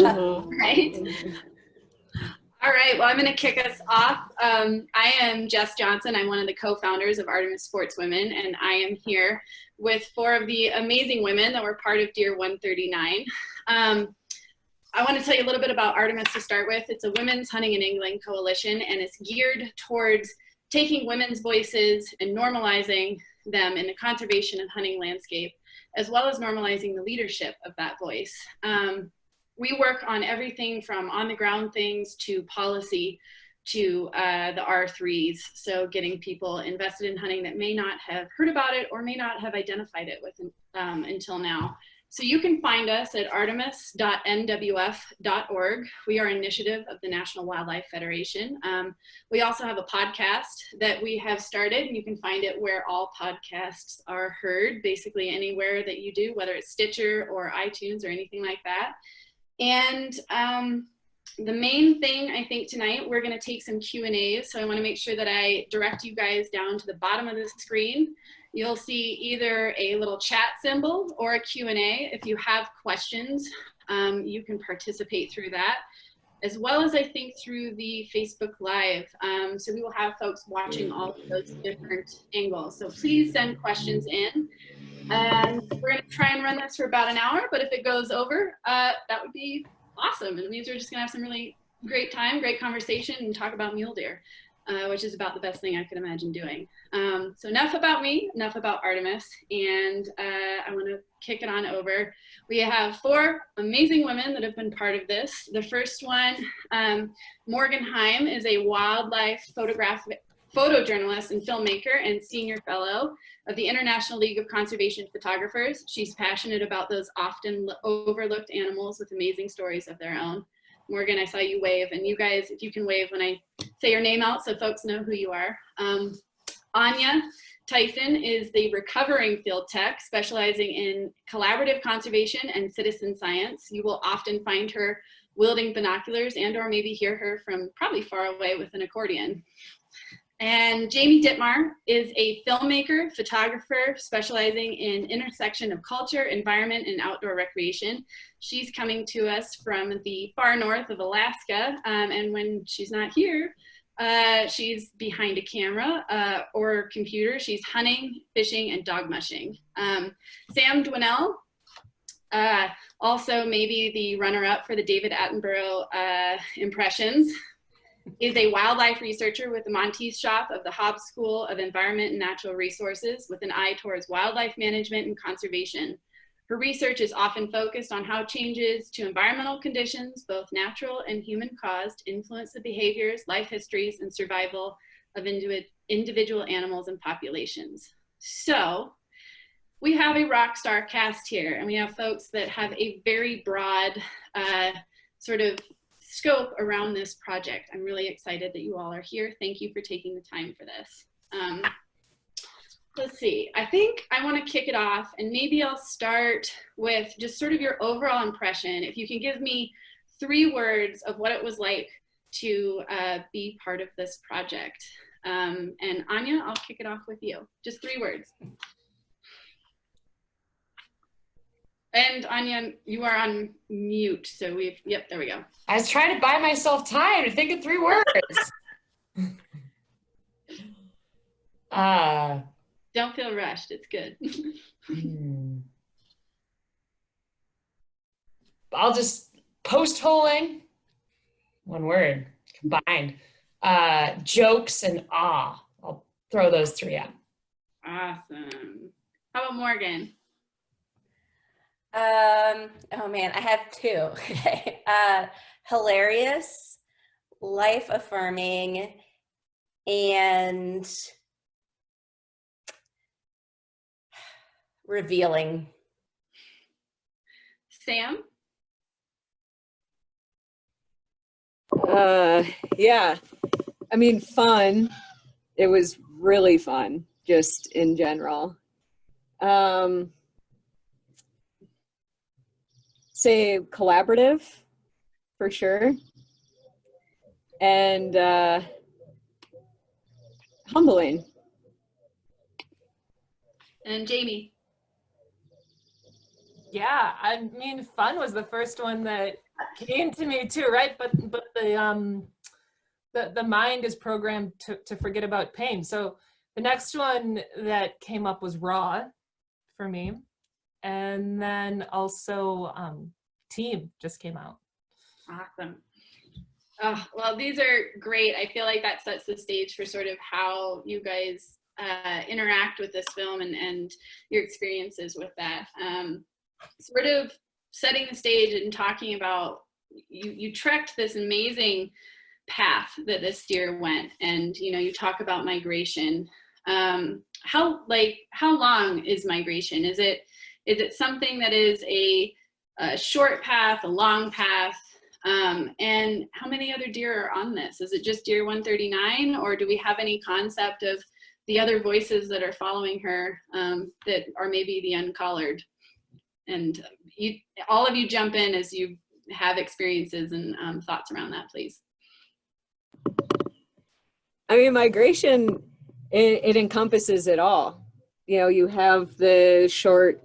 Right? All right, well, I'm going to kick us off. I am Jess Johnson. I'm one of the co-founders of Artemis Sportswomen, and I am here with 4 of the amazing women that were part of Deer 139. I want to tell you a little bit about Artemis to start with. It's a women's hunting and angling coalition, and it's geared towards taking women's voices and normalizing them in the conservation and hunting landscape, as well as normalizing the leadership of that voice. We work on everything from on-the-ground things to policy to the R3s, so getting people invested in hunting that may not have heard about it or may not have identified it with until now. So you can find us at artemis.nwf.org. We are an initiative of the National Wildlife Federation. We also have a podcast that we have started, and you can find it where all podcasts are heard, basically anywhere that you do, whether it's Stitcher or iTunes or anything like that. And the main thing, I think, tonight, we're going to take some Q&As. So I want to make sure that I direct you guys down to the bottom of the screen. You'll see either a little chat symbol or a Q&A. If you have questions, you can participate through that, as well as I think through the Facebook Live. So we will have folks watching all of those different angles. So please send questions in. And we're going to try and run this for about an hour, but if it goes over, that would be awesome. It means we're just going to have some really great time, great conversation, and talk about mule deer, which is about the best thing I could imagine doing. So enough about me, enough about Artemis, and I want to kick it on over. We have 4 amazing women that have been part of this. The first one, Morgan Heim, is a wildlife photojournalist and filmmaker and senior fellow of the International League of Conservation Photographers. She's passionate about those often overlooked animals with amazing stories of their own. Morgan, I saw you wave, and you guys, if you can wave when I say your name out so folks know who you are. Anya Tyson is the recovering field tech specializing in collaborative conservation and citizen science. You will often find her wielding binoculars and or maybe hear her from probably far away with an accordion. And Jamie Dittmar is a filmmaker, photographer, specializing in intersection of culture, environment, and outdoor recreation. She's coming to us from the far north of Alaska, and when she's not here, she's behind a camera or computer. She's hunting, fishing, and dog mushing. Sam Dwinell, also maybe the runner-up for the David Attenborough impressions, is a wildlife researcher with the Monteith Shop of the Hobbs School of Environment and Natural Resources with an eye towards wildlife management and conservation. Her research is often focused on how changes to environmental conditions, both natural and human caused, influence the behaviors, life histories, and survival of individual animals and populations. So we have a rock star cast here, and we have folks that have a very broad sort of scope around this project. I'm really excited that you all are here. Thank you for taking the time for this. Let's see, I think I want to kick it off, and maybe I'll start with just sort of your overall impression. If you can give me 3 words of what it was like to be part of this project. And Anya, I'll kick it off with you. Just 3 words. And Anya, you are on mute, so yep, there we go. I was trying to buy myself time to think of 3 words. Don't feel rushed, it's good. I'll just post-holing, 1 word, combined. Jokes and awe. I'll throw those 3 out. Awesome. How about Morgan? Oh man, I have 2. Okay. Hilarious, life affirming, and revealing. Sam? Yeah, I mean, fun. It was really fun, just in general. Say collaborative, for sure. And humbling. And Jamie? Yeah, I mean, fun was the first one that came to me too, right? But the mind is programmed to forget about pain. So the next one that came up was raw for me. And then also team just came out. Awesome. Oh, well, these are great. I feel like that sets the stage for sort of how you guys interact with this film and your experiences with that. Sort of setting the stage and talking about, you trekked this amazing path that this deer went, and you talk about migration. How long is migration? Is it something that is a short path, a long path? And how many other deer are on this? Is it just deer 139, or do we have any concept of the other voices that are following her that are maybe the uncollared? And all of you jump in as you have experiences and thoughts around that, please. I mean, migration, it encompasses it all. You have the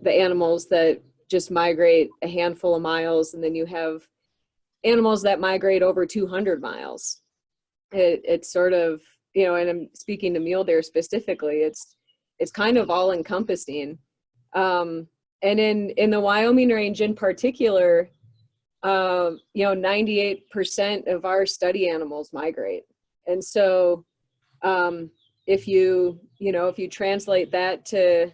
animals that just migrate a handful of miles, and then you have animals that migrate over 200 miles. It's sort of, and I'm speaking to mule deer specifically, it's kind of all encompassing. And in the Wyoming range in particular, 98% of our study animals migrate. And so if you translate that to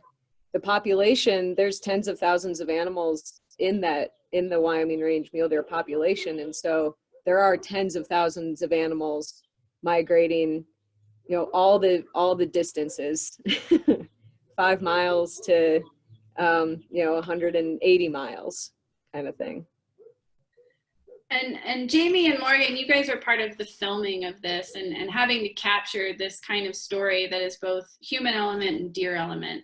the population, there's tens of thousands of animals in the Wyoming range mule deer population. And so there are tens of thousands of animals migrating, all the distances, 5 miles to 180 miles kind of thing. And Jamie and Morgan, you guys are part of the filming of this and having to capture this kind of story that is both human element and deer element,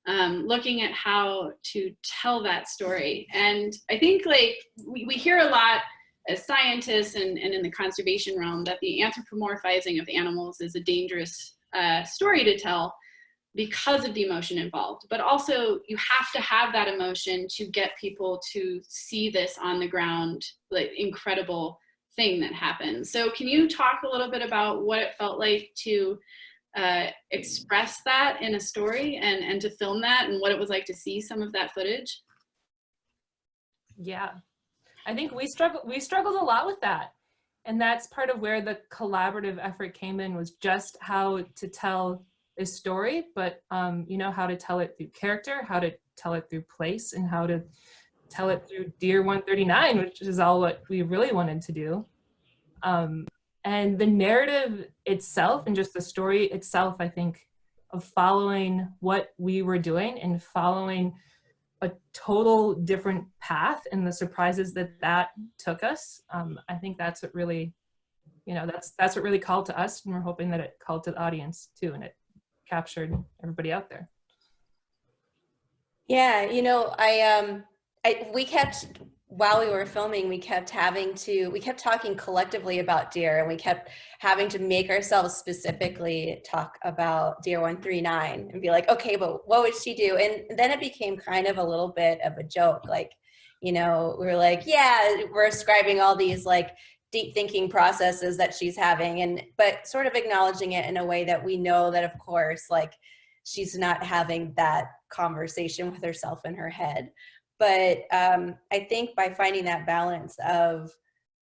looking at how to tell that story. And I think we hear a lot as scientists and in the conservation realm that the anthropomorphizing of animals is a dangerous story to tell because of the emotion involved. But also you have to have that emotion to get people to see this on the ground, incredible thing that happens. So can you talk a little bit about what it felt like to express that in a story and to film that, and what it was like to see some of that footage? Yeah, I think we struggled a lot with that. And that's part of where the collaborative effort came in, was just how to tell a story, but how to tell it through character, how to tell it through place, and how to tell it through Deer 139, which is all what we really wanted to do. And the narrative itself and just the story itself, I think, of following what we were doing and following a total different path and the surprises that took us. I think that's what really, that's what really called to us, and we're hoping that it called to the audience too, and it captured everybody out there. Yeah, we kept, while we were filming, we kept talking collectively about deer, and we kept having to make ourselves specifically talk about Deer 139 and be like, okay, but what would she do? And then it became kind of a little bit of a joke. We were like, yeah, we're ascribing all these deep thinking processes that she's having, but sort of acknowledging it in a way that we know that, of course, she's not having that conversation with herself in her head. But I think by finding that balance of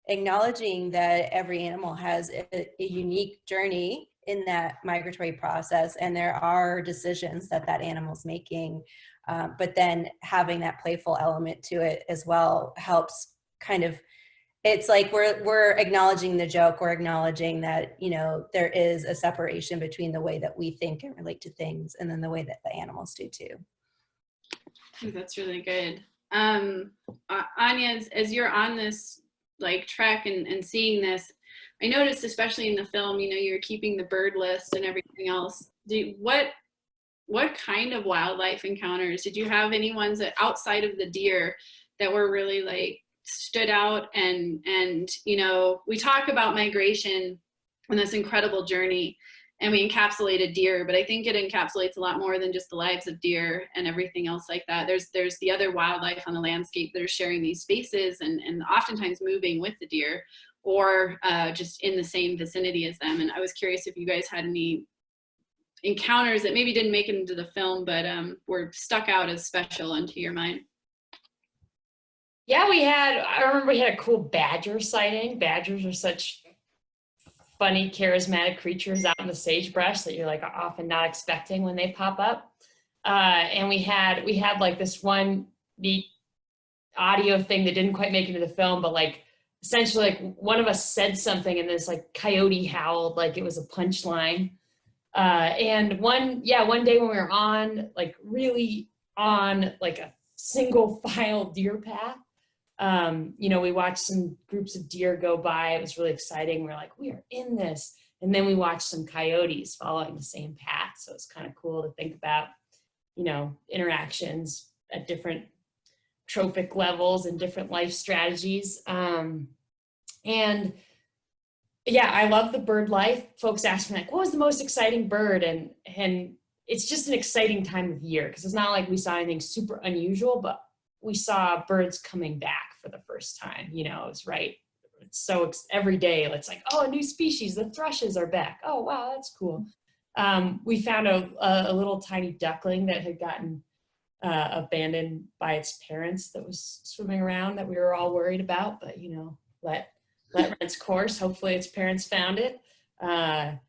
acknowledging that every animal has a unique journey in that migratory process, and there are decisions that animal's making, but then having that playful element to it as well helps kind of, it's like we're acknowledging the joke, we're acknowledging that, there is a separation between the way that we think and relate to things and then the way that the animals do too. That's really good. Anya, as you're on this trek and seeing this, I noticed, especially in the film, you're keeping the bird list and everything else. What kind of wildlife encounters did you have? Any ones that outside of the deer that were really stood out? And we talk about migration and this incredible journey, and we encapsulated deer, but I think it encapsulates a lot more than just the lives of deer and everything else like that. There's the other wildlife on the landscape that are sharing these spaces and oftentimes moving with the deer, or just in the same vicinity as them. And I was curious if you guys had any encounters that maybe didn't make it into the film, but were stuck out as special into your mind. Yeah, I remember we had a cool badger sighting. Badgers are such funny, charismatic creatures out in the sagebrush that you're like often not expecting when they pop up. And we had like this one neat audio thing that didn't quite make it into the film, but like essentially like one of us said something and this like coyote howled like it was a punchline. And one day when we were on really on like a single file deer path, we watched some groups of deer go by. It was really exciting. We're like, we are in this. And then we watched some coyotes following the same path. So it's kind of cool to think about, interactions at different trophic levels and different life strategies. And yeah, I love the bird life. Folks ask me like, what was the most exciting bird? And it's just an exciting time of year because it's not like we saw anything super unusual, but we saw birds coming back for the first time. It's right. So every day it's like, oh, a new species, the thrushes are back. Oh, wow, that's cool. We found a little tiny duckling that had gotten abandoned by its parents that was swimming around that we were all worried about, but let run its course. Hopefully its parents found it. And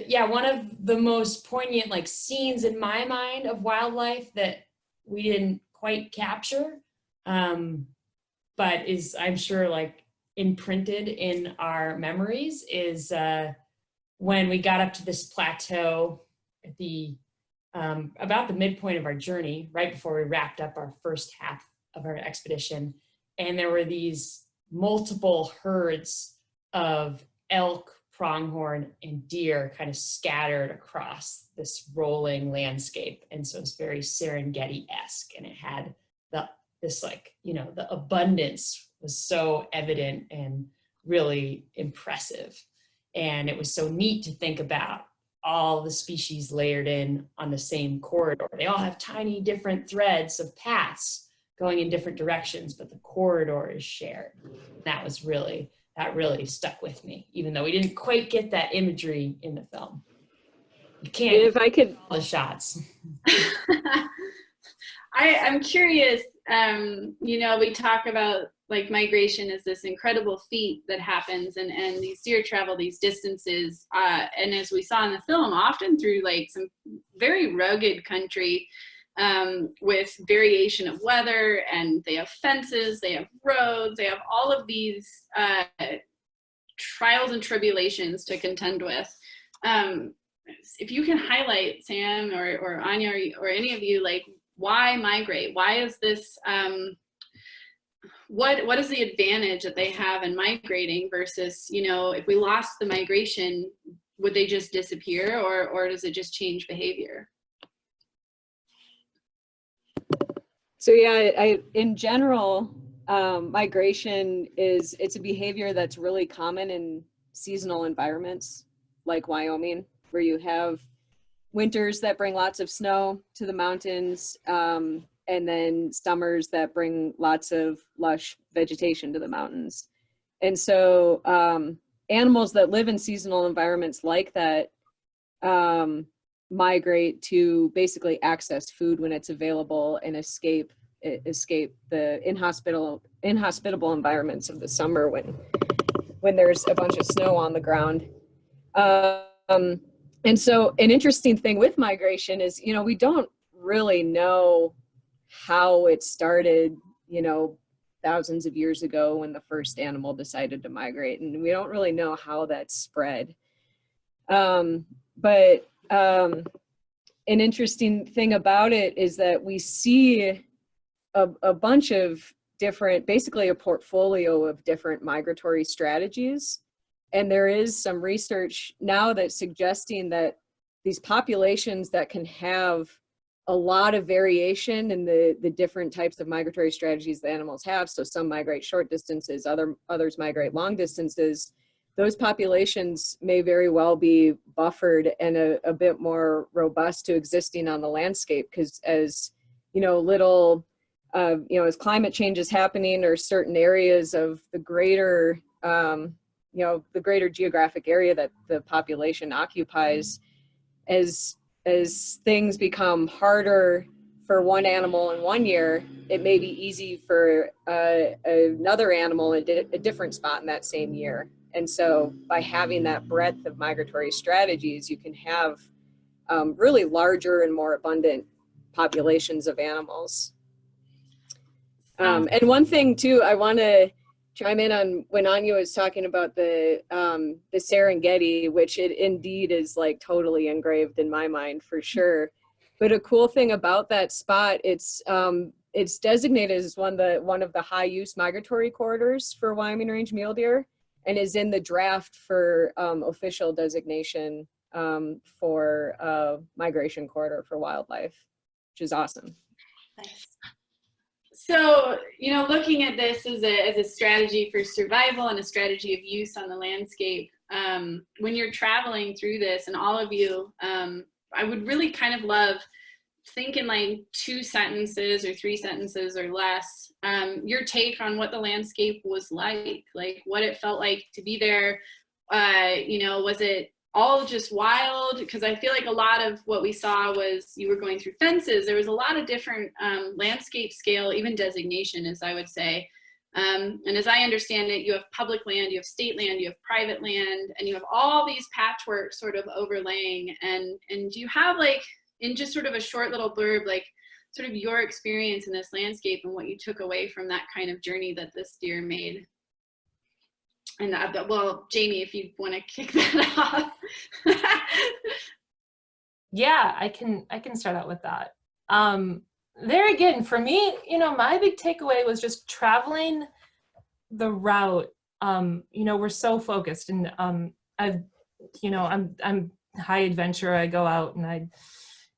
yeah, one of the most poignant scenes in my mind of wildlife that we didn't quite capture, but is I'm sure imprinted in our memories is when we got up to this plateau at the about the midpoint of our journey, right before we wrapped up our first half of our expedition, and there were these multiple herds of elk, pronghorn, and deer kind of scattered across this rolling landscape. And so it's very Serengeti-esque, and it had the abundance was so evident and really impressive. And it was so neat to think about all the species layered in on the same corridor. They all have tiny different threads of paths going in different directions, but the corridor is shared. That really stuck with me, even though we didn't quite get that imagery in the film. You can't if I could all the shots. I'm curious, we talk about migration is this incredible feat that happens, and these deer travel these distances, and as we saw in the film, often through some very rugged country, with variation of weather, and they have fences, they have roads, they have all of these trials and tribulations to contend with. If you can highlight, Sam or Anya or any of you, why migrate? Why is this, what is the advantage that they have in migrating versus, if we lost the migration, would they just disappear, or does it just change behavior? So yeah, in general, migration it's a behavior that's really common in seasonal environments like Wyoming, where you have winters that bring lots of snow to the mountains, and then summers that bring lots of lush vegetation to the mountains. And so animals that live in seasonal environments like that migrate to basically access food when it's available and escape the inhospitable environments of the summer when there's a bunch of snow on the ground. And so an interesting thing with migration is, we don't really know how it started, thousands of years ago when the first animal decided to migrate, and we don't really know how that spread. But an interesting thing about it is that we see a bunch of different, basically a portfolio of different migratory strategies. And there is some research now that's suggesting that these populations that can have a lot of variation in the different types of migratory strategies the animals have, so some migrate short distances, others migrate long distances, those populations may very well be buffered and a bit more robust to existing on the landscape, because as as climate change is happening, or certain areas of the greater the greater geographic area that the population occupies, as things become harder for one animal in one year, it may be easy for another animal in a different spot in that same year. And so by having that breadth of migratory strategies, you can have really larger and more abundant populations of animals. And one thing too, I want to chime in on when Anya was talking about the Serengeti, which it indeed is like totally engraved in my mind for sure. But a cool thing about that spot, it's designated as one of the high use migratory corridors for Wyoming range mule deer, and is in the draft for official designation for migration corridor for wildlife, which is awesome. Nice. So, looking at this as a strategy for survival and a strategy of use on the landscape, when you're traveling through this, and all of you, I would really kind of love, thinking like 2 sentences or 3 sentences or less, your take on what the landscape was like what it felt like to be there. Was it all just wild? Because I feel like a lot of what we saw was you were going through fences. There was a lot of different landscape scale, even designation, as I would say. And as I understand it, you have public land, you have state land, you have private land, and you have all these patchwork sort of overlaying. And do you have, like, in just sort of a short little blurb, like sort of your experience in this landscape and what you took away from that kind of journey that this deer made? And well, Jamie, if you want to kick that off. Yeah, I can start out with that. There again, for me, my big takeaway was just traveling the route. We're so focused, and I'm high adventure. I go out and I,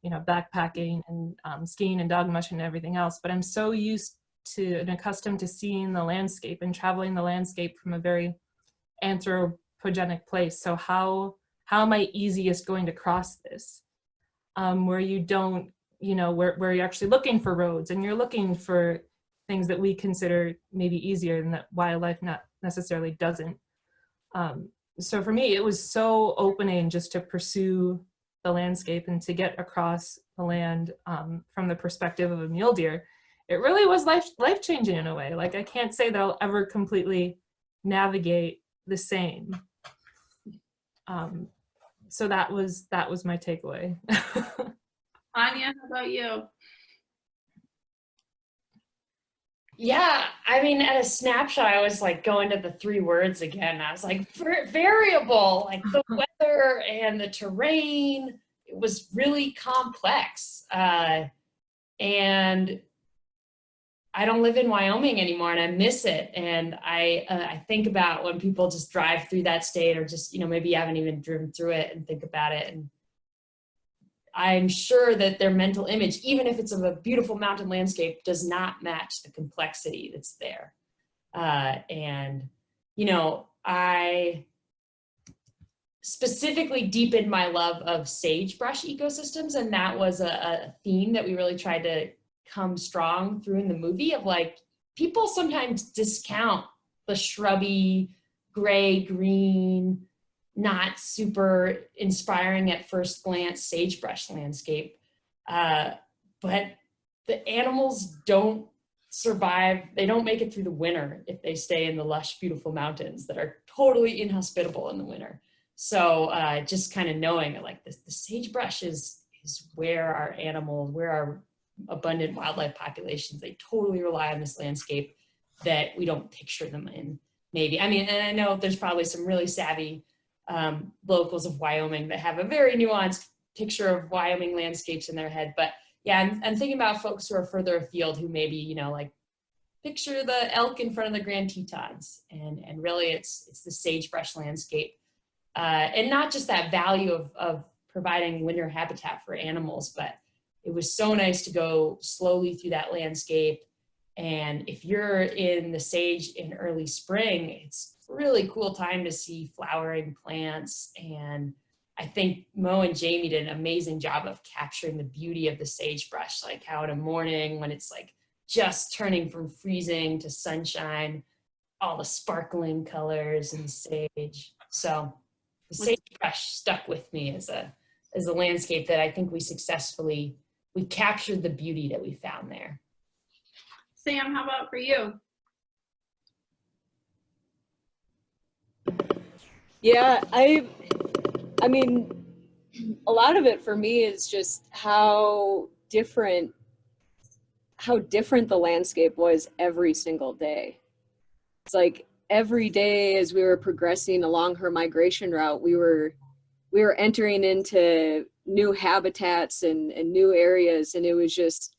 backpacking and skiing and dog mushing and everything else. But I'm so used to and accustomed to seeing the landscape and traveling the landscape from a very anthropogenic place. So how am I easiest going to cross this? Where you don't, where you're actually looking for roads and you're looking for things that we consider maybe easier and that wildlife not necessarily doesn't. So for me, it was so opening just to pursue the landscape and to get across the land from the perspective of a mule deer. It really was life-changing in a way. Like, I can't say that I'll ever completely navigate the same. So that was my takeaway. Anya, how about you? Yeah, I mean, at a snapshot, I was like going to the 3 words again. I was like, variable, like the weather and the terrain. It was really complex. And I don't live in Wyoming anymore, and I miss it. And I think about when people just drive through that state, or just, maybe you haven't even driven through it, and think about it. And I'm sure that their mental image, even if it's of a beautiful mountain landscape, does not match the complexity that's there. I specifically deepened my love of sagebrush ecosystems, and that was a theme that we really tried to come strong through in the movie, of like, people sometimes discount the shrubby, gray, green, not super inspiring at first glance sagebrush landscape. But the animals don't survive, they don't make it through the winter if they stay in the lush, beautiful mountains that are totally inhospitable in the winter. So just kind of knowing that, like, the sagebrush is where our animals, where our abundant wildlife populations, they totally rely on this landscape that we don't picture them in, maybe. I mean, and I know there's probably some really savvy locals of Wyoming that have a very nuanced picture of Wyoming landscapes in their head. But yeah, I'm thinking about folks who are further afield, who maybe, like, picture the elk in front of the Grand Tetons, and really it's the sagebrush landscape. And not just that value of providing winter habitat for animals, but it was so nice to go slowly through that landscape And if you're in the sage in early spring, it's a really cool time to see flowering plants. And I think Mo and Jamie did an amazing job of capturing the beauty of the sagebrush, like how in a morning when it's like just turning from freezing to sunshine, all the sparkling colors and sage. So the sagebrush stuck with me as a landscape that I think we captured the beauty that we found there. Sam, how about for you? Yeah, I mean, a lot of it for me is just how different the landscape was every single day. It's like every day as we were progressing along her migration route, we were entering into new habitats and new areas, and it was just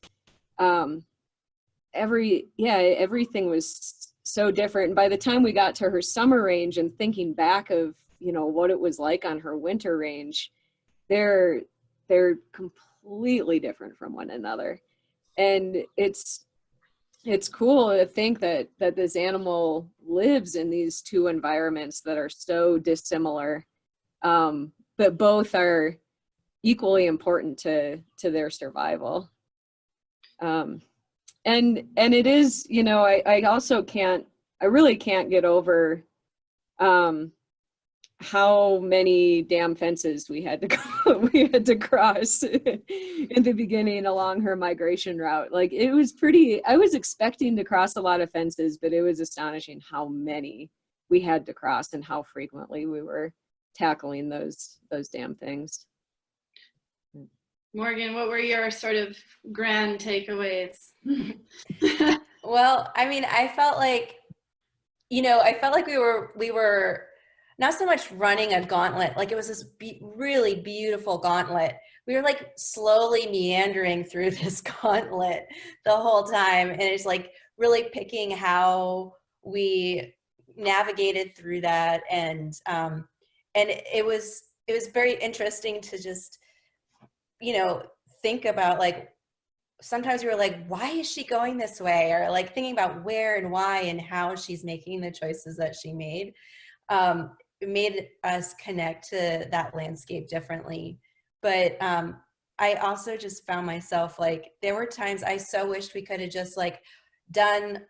everything was so different. And by the time we got to her summer range and thinking back of, you know, what it was like on her winter range, they're completely different from one another. And it's cool to think that this animal lives in these two environments that are so dissimilar, but both are equally important to their survival. And it is, you know, I really can't get over how many damn fences we had to cross in the beginning along her migration route. Like, it was I was expecting to cross a lot of fences, but it was astonishing how many we had to cross and how frequently we were tackling those damn things. Morgan, what were your sort of grand takeaways? Well, I mean, I felt like we were not so much running a gauntlet, like it was this really beautiful gauntlet. We were like slowly meandering through this gauntlet the whole time. And it's like really picking how we navigated through that. And it was very interesting to just, you know, think about, like, sometimes we were like, why is she going this way? Or like thinking about where and why and how she's making the choices that she made. It made us connect to that landscape differently. But I also just found myself, like, there were times I so wished we could have just like done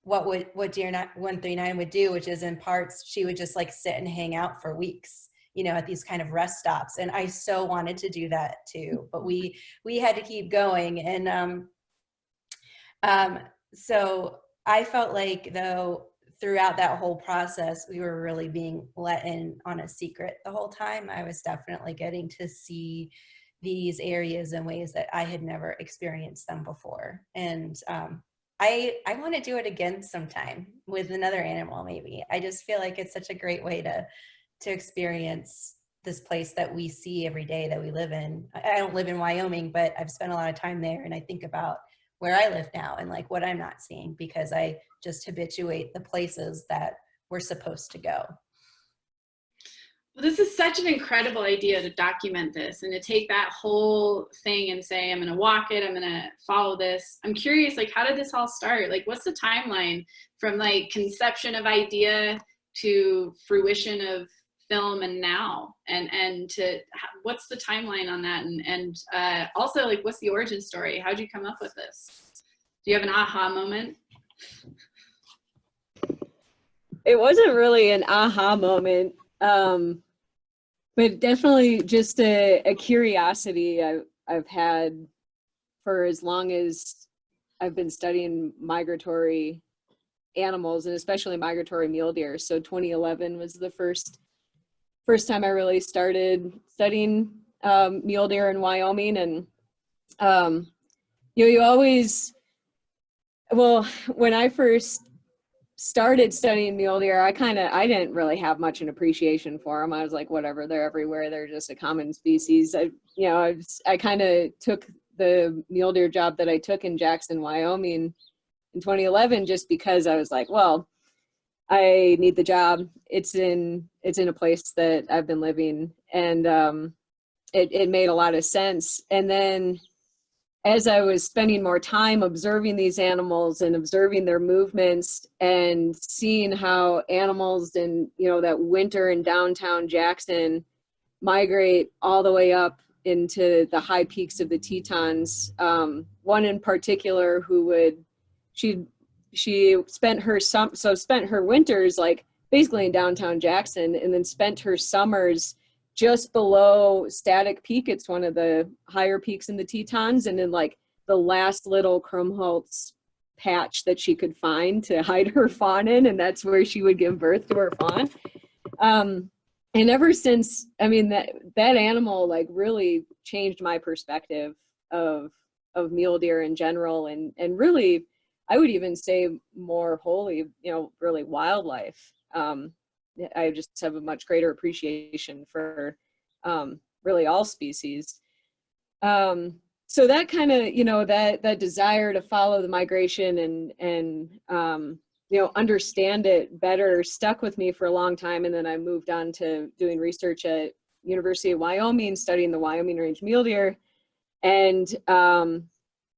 what Deer 139 would do, which is in parts, she would just like sit and hang out for weeks, you know, at these kind of rest stops. And I so wanted to do that too, but we had to keep going. And so I felt like, though, throughout that whole process, we were really being let in on a secret the whole time. I was definitely getting to see these areas in ways that I had never experienced them before. And I want to do it again sometime with another animal, maybe. I just feel like it's such a great way to experience this place that we see every day that we live in. I don't live in Wyoming, but I've spent a lot of time there, and I think about where I live now and like what I'm not seeing, because I just habituate the places that we're supposed to go. Well, this is such an incredible idea to document this and to take that whole thing and say, I'm going to walk it, I'm going to follow this. I'm curious, like, how did this all start? Like, what's the timeline from like conception of idea to fruition of film and now, and to what's the timeline on that, and also, like, what's the origin story? How'd you come up with this? Do you have an aha moment? It wasn't really an aha moment, but definitely just a curiosity I've had for as long as I've been studying migratory animals, and especially migratory mule deer. So 2011 was the first time I really started studying mule deer in Wyoming. And you always, well, when I first started studying mule deer, I didn't really have much an appreciation for them. I was like, whatever, they're everywhere, they're just a common species. I kind of took the mule deer job that I took in Jackson, Wyoming in 2011 just because I was like, well, I need the job. It's in a place that I've been living, and it made a lot of sense. And then as I was spending more time observing these animals and observing their movements and seeing how animals in, you know, that winter in downtown Jackson migrate all the way up into the high peaks of the Tetons. One in particular who would, she spent her spent her winters like basically in downtown Jackson, and then spent her summers just below Static Peak. It's one of the higher peaks in the Tetons, and in like the last little Krumholtz patch that she could find to hide her fawn in, and that's where she would give birth to her fawn. And ever since, I mean, that animal like really changed my perspective of mule deer in general, and really, I would even say more wholly, you know, really wildlife. I just have a much greater appreciation for really all species. So that kind of, you know, that desire to follow the migration and you know, understand it better stuck with me for a long time. And then I moved on to doing research at University of Wyoming, studying the Wyoming range mule deer. And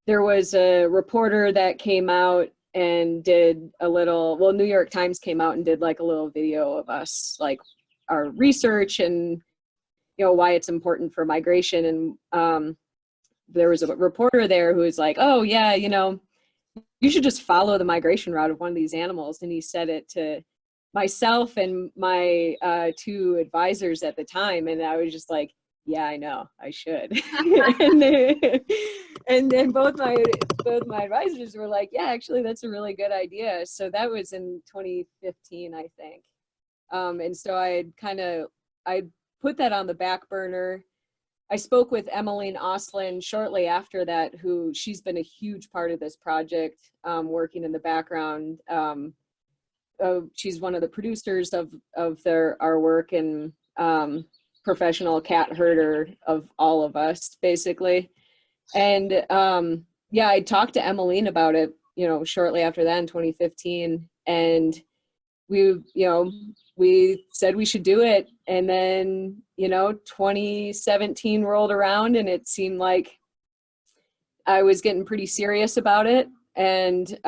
there was a reporter that came out and did a little, well, New York Times came out and did like a little video of us, like our research and, you know, why it's important for migration. And there was a reporter there who was like, oh yeah, you know, you should just follow the migration route of one of these animals. And he said it to myself and my two advisors at the time. And I was just like, yeah, I know, I should. and then both my advisors were like, yeah, actually, that's a really good idea. So that was in 2015, I think. And so I put that on the back burner. I spoke with Emmeline Oslin shortly after that, who she's been a huge part of this project, working in the background. She's one of the producers of our work, and professional cat herder of all of us, basically. And yeah, I talked to Emmeline about it, you know, shortly after that in 2015, and we said we should do it. And then, you know, 2017 rolled around, and it seemed like I was getting pretty serious about it. And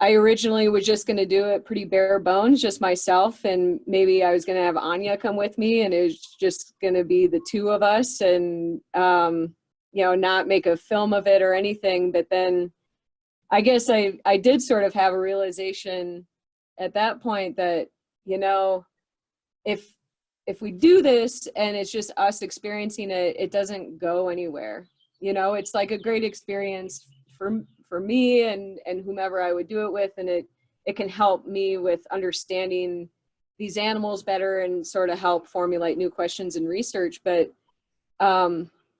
I originally was just going to do it pretty bare bones, just myself, and maybe I was going to have Anya come with me, and it was just going to be the two of us, and you know, not make a film of it or anything. But then I guess I did sort of have a realization at that point that, you know, if we do this and it's just us experiencing it, it doesn't go anywhere. You know, it's like a great experience for me and whomever I would do it with, and it can help me with understanding these animals better and sort of help formulate new questions in research. But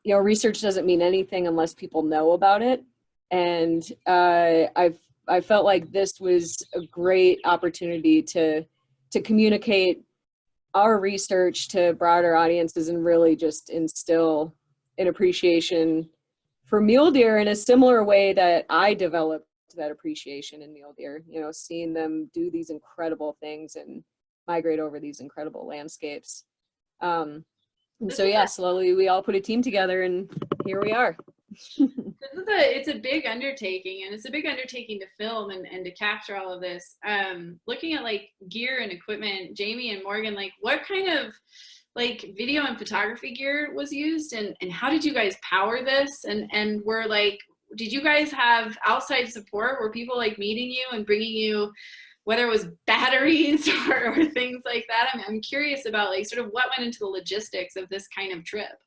you know, research doesn't mean anything unless people know about it. And I felt like this was a great opportunity to communicate our research to broader audiences and really just instill an appreciation for mule deer in a similar way that I developed that appreciation in mule deer, you know, seeing them do these incredible things and migrate over these incredible landscapes. And so, yeah, slowly we all put a team together, and here we are. It's a big undertaking, and it's a big undertaking to film and to capture all of this. Looking at like gear and equipment, Jamie and Morgan, like what kind of like video and photography gear was used, and how did you guys power this? And were like, did you guys have outside support? Were people like meeting you and bringing you, whether it was batteries or things like that? I'm curious about like sort of what went into the logistics of this kind of trip.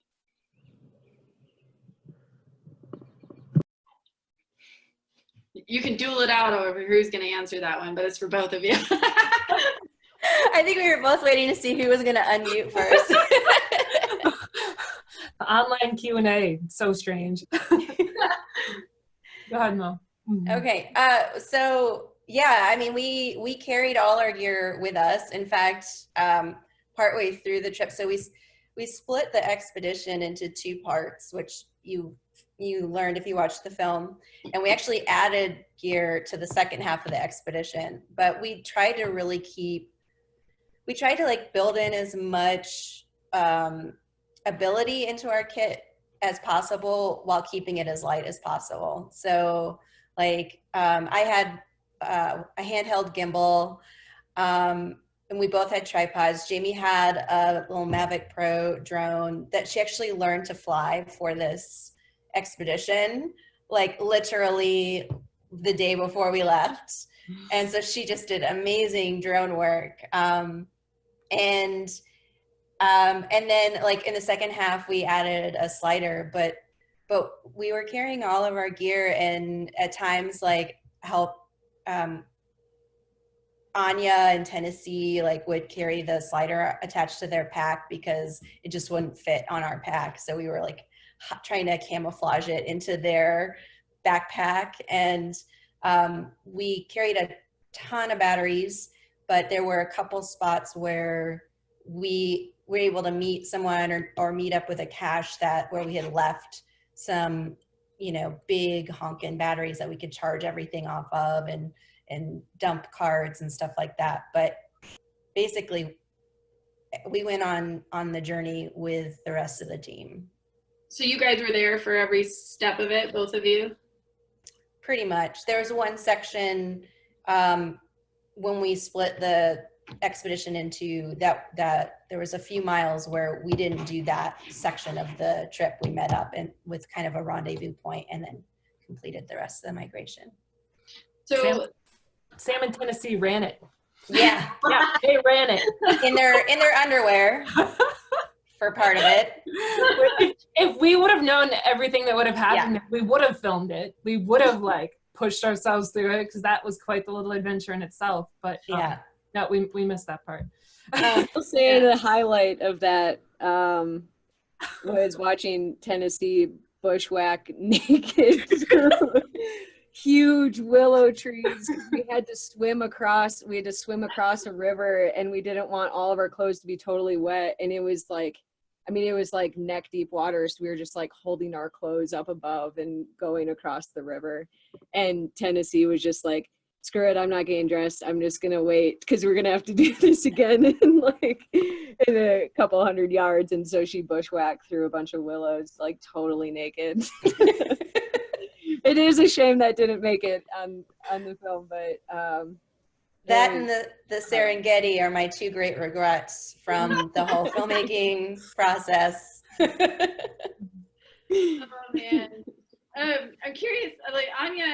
You can duel it out over who's going to answer that one, but it's for both of you. I think we were both waiting to see who was going to unmute first. The online Q&A, so strange. Go ahead, Mo. Okay, so yeah, I mean, we carried all our gear with us. In fact, partway through the trip, so we split the expedition into two parts, which you learned if you watched the film, and we actually added gear to the second half of the expedition. But we tried to like build in as much ability into our kit as possible while keeping it as light as possible. So like I had a handheld gimbal, and we both had tripods. Jamie had a little Mavic Pro drone that she actually learned to fly for this expedition, like literally the day before we left. And so she just did amazing drone work. And then like in the second half, we added a slider, but we were carrying all of our gear, and at times like help, Anya in Tennessee like would carry the slider attached to their pack because it just wouldn't fit on our pack. So we were like trying to camouflage it into their backpack. And we carried a ton of batteries, but there were a couple spots where we were able to meet someone or meet up with a cache where we had left some, you know, big honkin' batteries that we could charge everything off of, and dump cards and stuff like that. But basically we went on the journey with the rest of the team. So you guys were there for every step of it, both of you? Pretty much. There was one section when we split the expedition into that there was a few miles where we didn't do that section of the trip. We met up and with kind of a rendezvous point and then completed the rest of the migration. So Sam in Tennessee ran it. Yeah. Yeah, they ran it. In their underwear for part of it. If we would have known everything that would have happened, we would have filmed it. We would have like pushed ourselves through it, because that was quite the little adventure in itself. But no, we missed that part. I'll say the highlight of that was watching Tennessee bushwhack naked through huge willow trees. We had to swim across a river, and we didn't want all of our clothes to be totally wet. And it was like, I mean, it was like neck deep water. So we were just like holding our clothes up above and going across the river. And Tennessee was just like, screw it, I'm not getting dressed. I'm just gonna wait, because we're gonna have to do this again in a couple 100 yards. And so she bushwhacked through a bunch of willows, like totally naked. It is a shame that didn't make it on the film, but that and the Serengeti are my two great regrets from the whole filmmaking process. Oh man. I'm curious, like Anya,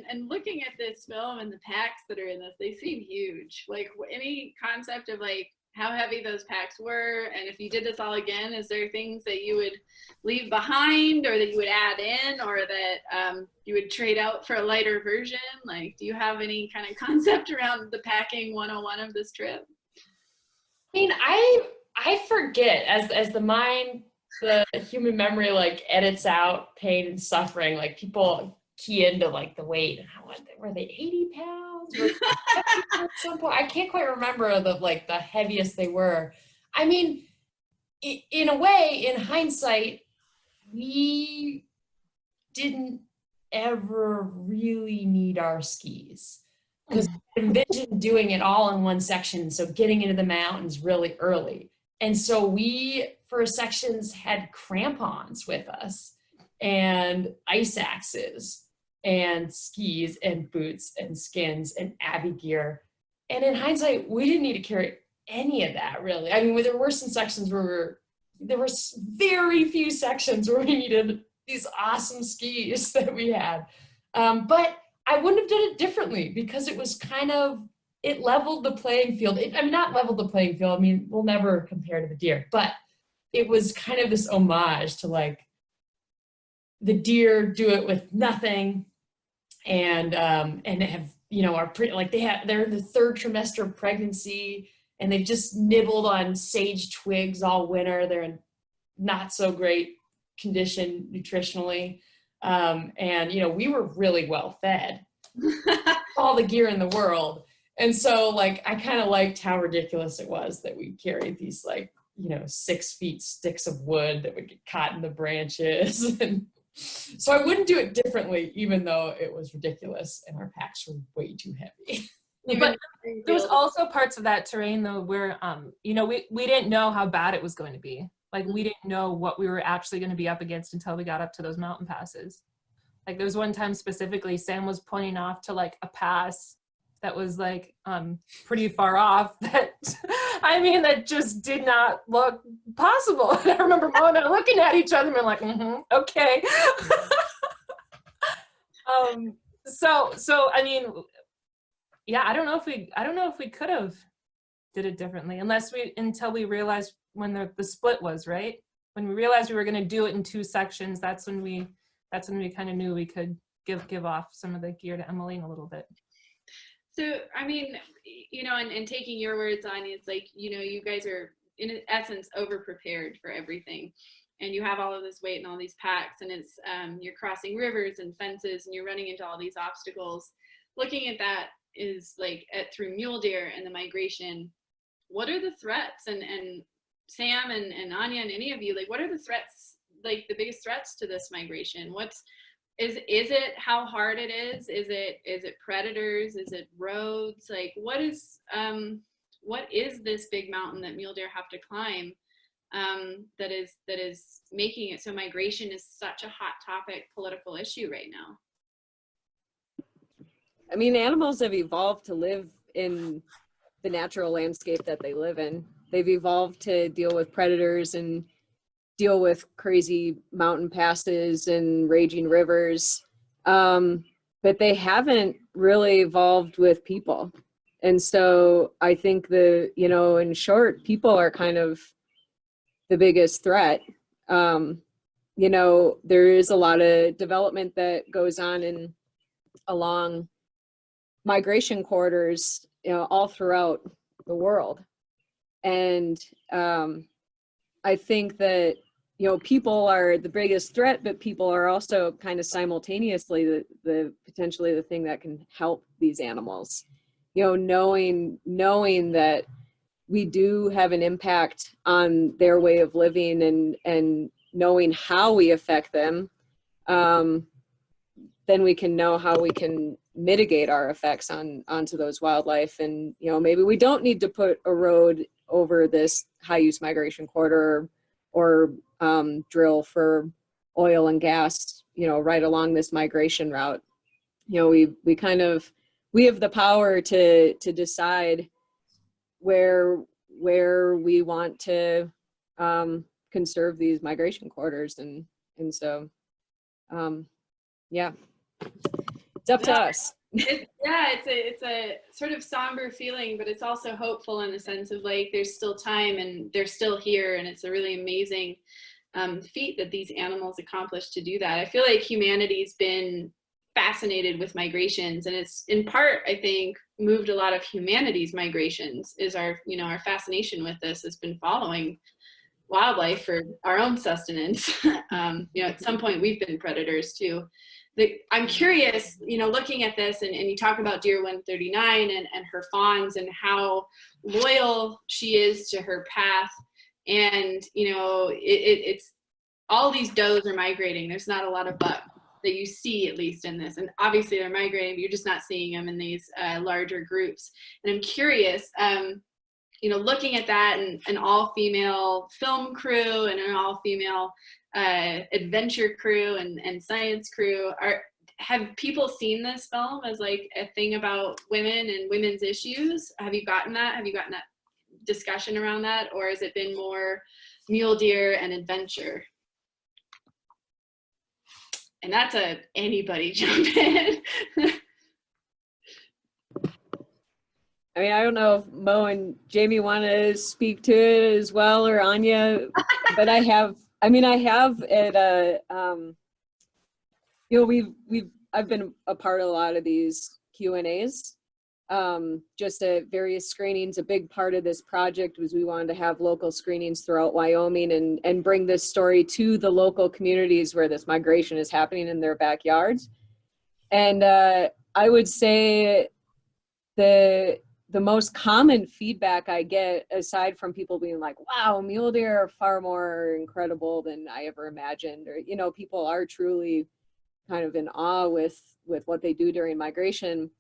and looking at this film and the packs that are in this, they seem huge. Like, any concept of like how heavy those packs were, and if you did this all again, is there things that you would leave behind, or that you would add in, or that you would trade out for a lighter version? Like, do you have any kind of concept around the packing 101 of this trip? I mean, I forget as the mind, the human memory like edits out pain and suffering. Like, people key into like the weight and how were they 80 pounds? At some point, I can't quite remember the heaviest they were. I mean, in a way, in hindsight, we didn't ever really need our skis, because I envisioned doing it all in one section. So getting into the mountains really early. And so we, for sections, had crampons with us and ice axes and skis and boots and skins and Abby gear. And in hindsight, we didn't need to carry any of that, really. I mean, there were some sections where there were very few sections where we needed these awesome skis that we had. But I wouldn't have done it differently, because it was kind of, it leveled the playing field. Not leveled the playing field. I mean, we'll never compare to the deer, but it was kind of this homage to like the deer do it with nothing, and have, you know, are pretty like they're in the third trimester of pregnancy, and they've just nibbled on sage twigs all winter. They're in not so great condition nutritionally, and you know, we were really well fed, all the gear in the world. And so like, I kind of liked how ridiculous it was that we carried these like, you know, 6 feet sticks of wood that would get caught in the branches. And so I wouldn't do it differently, even though it was ridiculous and our packs were way too heavy. But there was also parts of that terrain though where, you know, we didn't know how bad it was going to be. Like we didn't know what we were actually going to be up against until we got up to those mountain passes. Like there was one time specifically, Sam was pointing off to like a pass that was like pretty far off that, I mean, that just did not look possible. And I remember Mo and I looking at each other and like, okay. So I mean, yeah, I don't know if we could have did it differently until we realized when the split was, right? When we realized we were going to do it in 2 sections, that's when we kind of knew we could give off some of the gear to Emmeline a little bit. So, I mean, you know, and taking your words on, it's like, you know, you guys are in essence over-prepared for everything. And you have all of this weight and all these packs, and it's, you're crossing rivers and fences and you're running into all these obstacles. Looking at that is like through mule deer and the migration, what are the threats? And Sam and Anya and any of you, like, what are the threats, like the biggest threats to this migration? Is it how hard it is? Is it predators? Is it roads? Like what is this big mountain that mule deer have to climb that is making it so migration is such a hot topic political issue right now? I mean, animals have evolved to live in the natural landscape that they live in. They've evolved to deal with predators and deal with crazy mountain passes and raging rivers. But they haven't really evolved with people. And so I think in short, people are kind of the biggest threat. There is a lot of development that goes on along migration corridors, all throughout the world. And I think that, people are the biggest threat, but people are also kind of simultaneously the potentially the thing that can help these animals. Knowing that we do have an impact on their way of living and knowing how we affect them, then we can know how we can mitigate our effects onto those wildlife. And, maybe we don't need to put a road over this high use migration corridor or drill for oil and gas, right along this migration route. We have the power to decide where we want to conserve these migration corridors. And so, yeah, it's up to us. It's a sort of somber feeling, but it's also hopeful in the sense of like there's still time and they're still here, and it's a really amazing feat that these animals accomplished to do that. I feel like humanity's been fascinated with migrations, and it's in part, I think, moved a lot of humanity's migrations is our fascination with this has been following wildlife for our own sustenance. At some point we've been predators too. I'm curious, looking at this and you talk about Deer 139 and her fawns and how loyal she is to her path. And, it's all these does are migrating. There's not a lot of buck that you see, at least in this. And obviously they're migrating, but you're just not seeing them in these larger groups. And I'm curious, looking at that and an all-female film crew and an all-female adventure crew and science crew, have people seen this film as like a thing about women and women's issues? Have you gotten that discussion around that, or has it been more mule deer and adventure? And that's anybody jump in. I mean, I don't know if Mo and Jamie want to speak to it as well, or Anya, but I've been a part of a lot of these Q&As, just at various screenings. A big part of this project was we wanted to have local screenings throughout Wyoming and bring this story to the local communities where this migration is happening in their backyards. And I would say the most common feedback I get, aside from people being like, wow, mule deer are far more incredible than I ever imagined, or, people are truly kind of in awe with what they do during migration.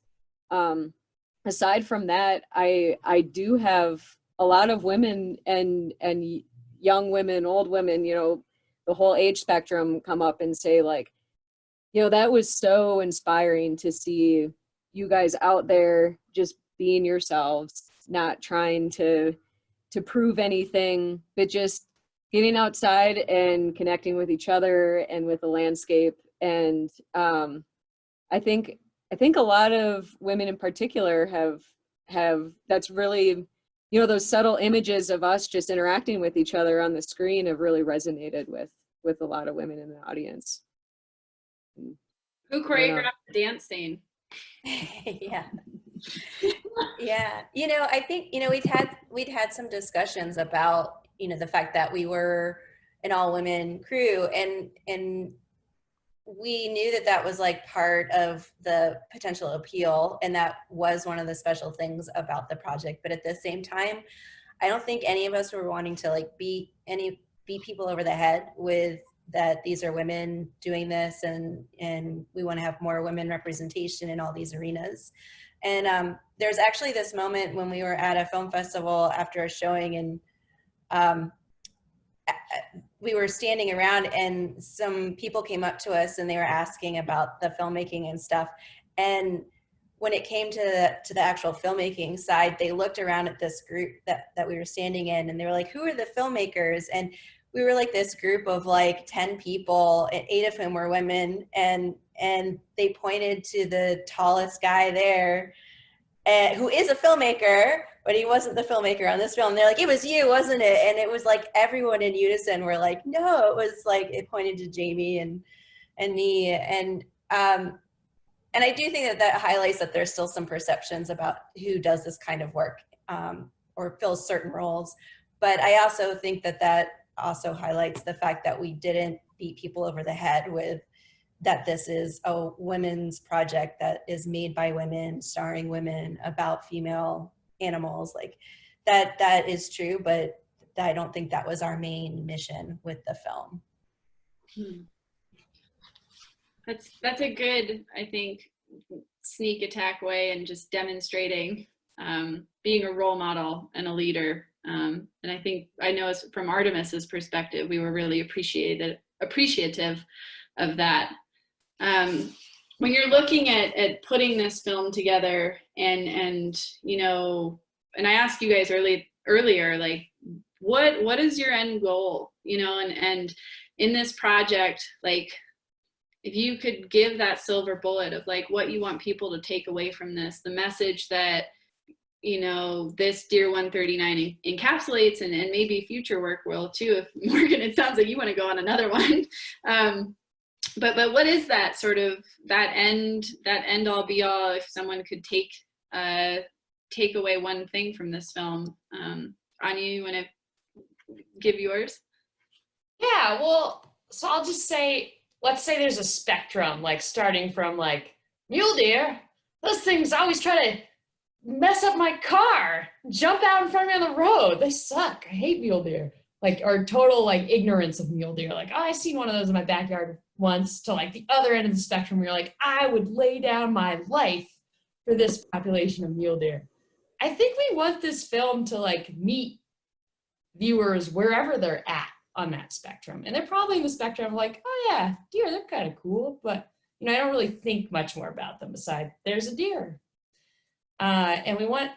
Aside from that, I do have a lot of women and young women, old women, you know, the whole age spectrum come up and say like, you know, that was so inspiring to see you guys out there just being yourselves, not trying to prove anything, but just getting outside and connecting with each other and with the landscape. And I think a lot of women in particular have that's really, you know, those subtle images of us just interacting with each other on the screen have really resonated with a lot of women in the audience. Who choreographed the dance scene? Yeah. Yeah. You know, I think, you know, we'd had some discussions about, you know, the fact that we were an all women crew, and we knew that that was like part of the potential appeal, and that was one of the special things about the project. But at the same time, I don't think any of us were wanting to like beat people over the head with that these are women doing this, and we want to have more women representation in all these arenas. And there's actually this moment when we were at a film festival after a showing, and we were standing around, and some people came up to us and they were asking about the filmmaking and stuff. And when it came to the actual filmmaking side, they looked around at this group that we were standing in, and they were like, who are the filmmakers? And we were like this group of like 10 people, and 8 of whom were women, and they pointed to the tallest guy there, who is a filmmaker, but he wasn't the filmmaker on this film. And they're like, it was you, wasn't it? And it was like everyone in unison were like, no, it was like, it pointed to Jamie and me. And I do think that highlights that there's still some perceptions about who does this kind of work or fills certain roles. But I also think that also highlights the fact that we didn't beat people over the head with that this is a women's project that is made by women, starring women, about female animals. Like that is true, but I don't think that was our main mission with the film. That's a good, I think, sneak attack way, and just demonstrating being a role model and a leader. And I know from Artemis's perspective, we were really appreciative of that. When you're looking at putting this film together, and you know, and I asked you guys earlier, like, what is your end goal? You know, and in this project, like, if you could give that silver bullet of like what you want people to take away from this, the message that, you know, this Dear 139 encapsulates, and maybe future work will too. If Morgan, it sounds like you want to go on another one. But what is that sort of that end all be all? If someone could take away one thing from this film, Anya, you want to give yours? Yeah, well, so I'll just say, let's say there's a spectrum, like starting from like mule deer. Those things always try to mess up my car, jump out in front of me on the road. They suck. I hate mule deer. Like, or total like ignorance of mule deer. Like, oh, I seen one of those in my backyard once, to like the other end of the spectrum where you're like, I would lay down my life for this population of mule deer. I think we want this film to like meet viewers wherever they're at on that spectrum. And they're probably in the spectrum of like, oh yeah, deer, they're kind of cool, but you know, I don't really think much more about them besides there's a deer. And we want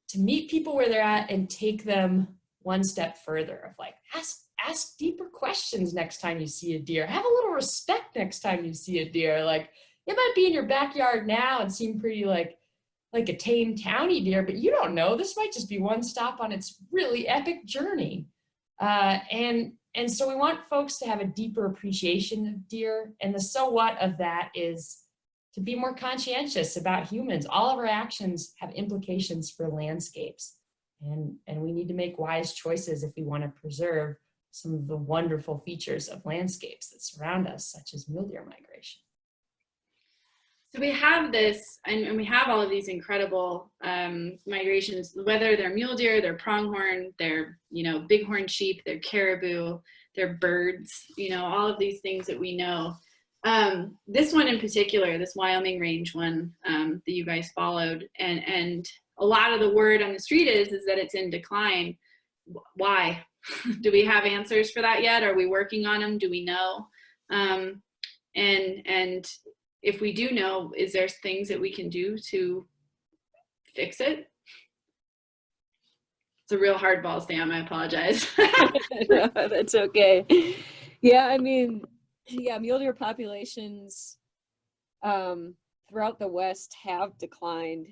to meet people where they're at and take them one step further of like, ask deeper questions next time you see a deer. Have a little respect next time you see a deer. Like, it might be in your backyard now and seem pretty like a tame towny deer, but you don't know. This might just be one stop on its really epic journey. And so we want folks to have a deeper appreciation of deer. And the so what of that is to be more conscientious about humans. All of our actions have implications for landscapes. And we need to make wise choices if we want to preserve some of the wonderful features of landscapes that surround us, such as mule deer migration. So we have this, and we have all of these incredible migrations, whether they're mule deer, they're pronghorn, they're, you know, bighorn sheep, they're caribou, they're birds, you know, all of these things that we know. This one in particular, this Wyoming range one that you guys followed, and a lot of the word on the street is that it's in decline. Why? Do we have answers for that yet? Are we working on them? Do we know? And if we do know, is there things that we can do to fix it? It's a real hardball, Sam. I apologize. No, that's okay. Yeah, I mean, yeah, mule deer populations throughout the West have declined.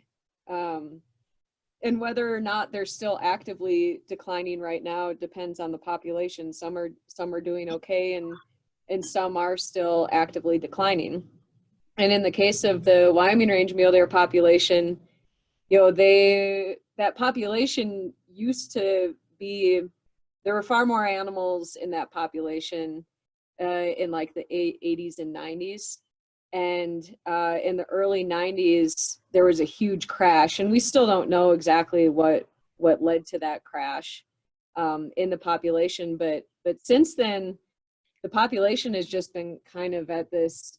And whether or not they're still actively declining right now depends on the population. Some are doing okay, and some are still actively declining. And in the case of the Wyoming range mule deer population, you know, that population used to be, there were far more animals in that population in like the 80s and 90s. And in the early 90s, there was a huge crash, and we still don't know exactly what led to that crash in the population. But since then, the population has just been kind of at this,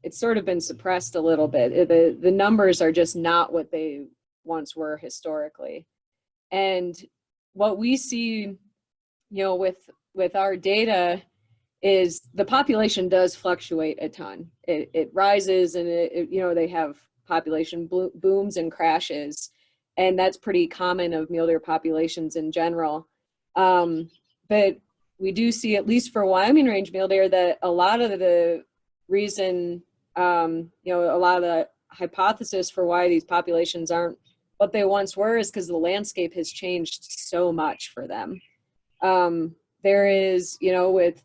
it's sort of been suppressed a little bit. The numbers are just not what they once were historically. And what we see, you know, with our data is the population does fluctuate a ton. It rises, and it you know, they have population booms and crashes, and that's pretty common of mule deer populations in general. But we do see, at least for Wyoming range mule deer, that a lot of the reason, you know, a lot of the hypothesis for why these populations aren't what they once were is because the landscape has changed so much for them. There is, you know, with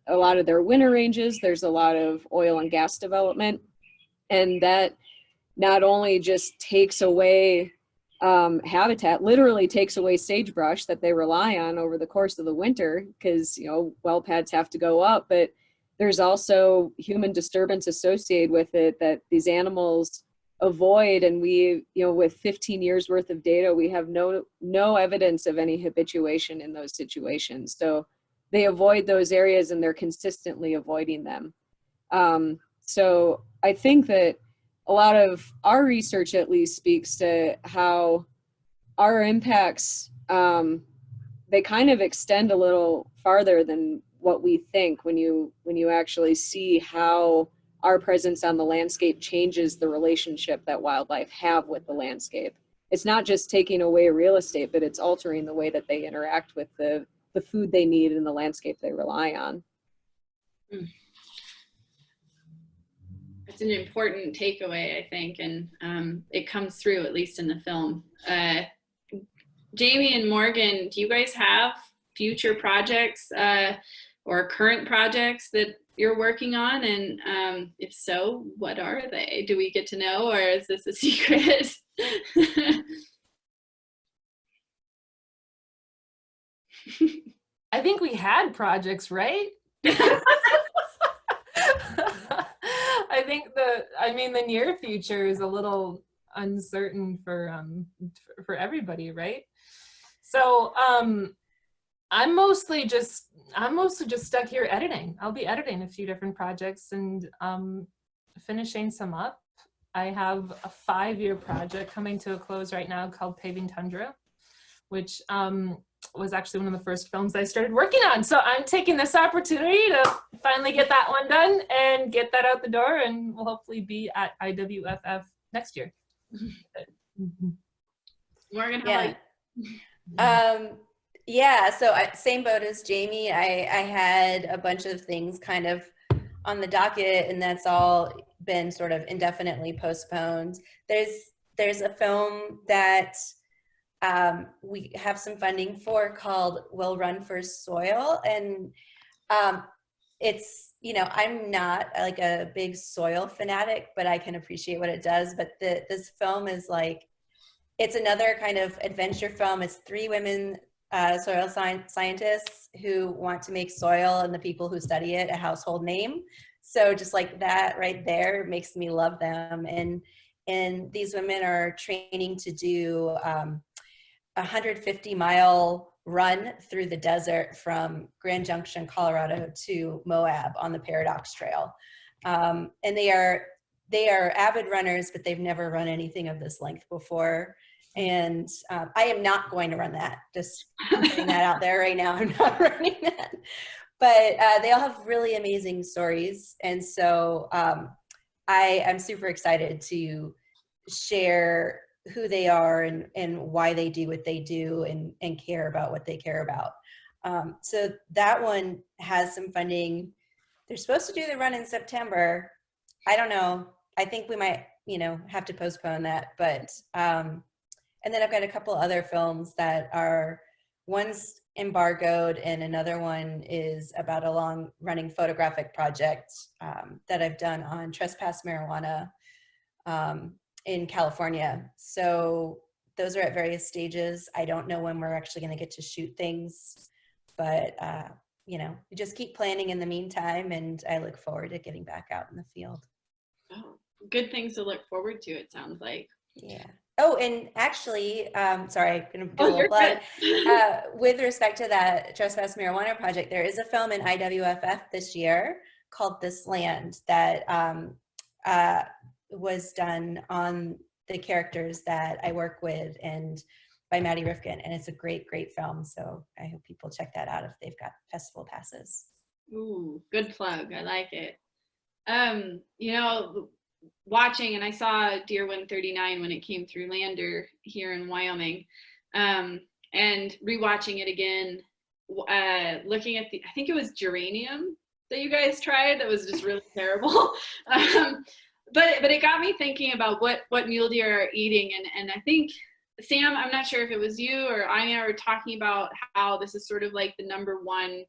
a lot of their winter ranges, there's a lot of oil and gas development, and that not only just takes away habitat, literally takes away sagebrush that they rely on over the course of the winter, because, you know, well pads have to go up, but there's also human disturbance associated with it that these animals avoid. And we, you know, with 15 years worth of data, we have no evidence of any habituation in those situations. So they avoid those areas, and they're consistently avoiding them. So I think that a lot of our research at least speaks to how our impacts, they kind of extend a little farther than what we think when you actually see how our presence on the landscape changes the relationship that wildlife have with the landscape. It's not just taking away real estate, but it's altering the way that they interact with the food they need and the landscape they rely on. It's an important takeaway, I think, and it comes through, at least in the film. Jamie and Morgan, do you guys have future projects or current projects that you're working on? And if so, what are they? Do we get to know, or is this a secret? I think we had projects, right? I think the near future is a little uncertain for everybody, right? So I'm mostly just stuck here editing. I'll be editing a few different projects and finishing some up. I have a 5-year project coming to a close right now called Paving Tundra, which was actually one of the first films I started working on. So I'm taking this opportunity to finally get that one done and get that out the door, and we'll hopefully be at IWFF next year. Morgan, how Yeah. about you? Yeah, so same boat as Jamie. I had a bunch of things kind of on the docket, and that's all been sort of indefinitely postponed. There's a film that we have some funding for called We'll Run for Soil, and it's, you know, I'm not like a big soil fanatic, but I can appreciate what it does. But this film is like, it's another kind of adventure film. It's 3 women soil scientists who want to make soil and the people who study it a household name. So just like that right there makes me love them. And these women are training to do 150-mile run through the desert from Grand Junction, Colorado to Moab on the Paradox Trail. And they are avid runners, but they've never run anything of this length before. And I am not going to run that. Just putting that out there right now. I'm not running that. But they all have really amazing stories. And so I am super excited to share who they are and why they do what they do and care about what they care about. So that one has some funding. They're supposed to do the run in September. I don't know. I think we might, have to postpone that. But, and then I've got a couple other films that are, one's embargoed and another one is about a long running photographic project that I've done on trespass marijuana in California. So those are at various stages. I don't know when we're actually going to get to shoot things, but we just keep planning in the meantime, and I look forward to getting back out in the field. Oh, good things to look forward to, it sounds like. Yeah. Oh, and actually, sorry, I'm going to do a little plug. With respect to that trespass marijuana project, there is a film in IWFF this year called This Land that was done on the characters that I work with and by Maddie Rifkin. And it's a great, great film. So I hope people check that out if they've got festival passes. Ooh, good plug. I like it. Watching, and I saw Deer 139 when it came through Lander here in Wyoming, and rewatching it again, looking at I think it was geranium that you guys tried that was just really terrible. But it got me thinking about what mule deer are eating, and I think, Sam, I'm not sure if it was you or Anya were talking about how this is sort of like the number one,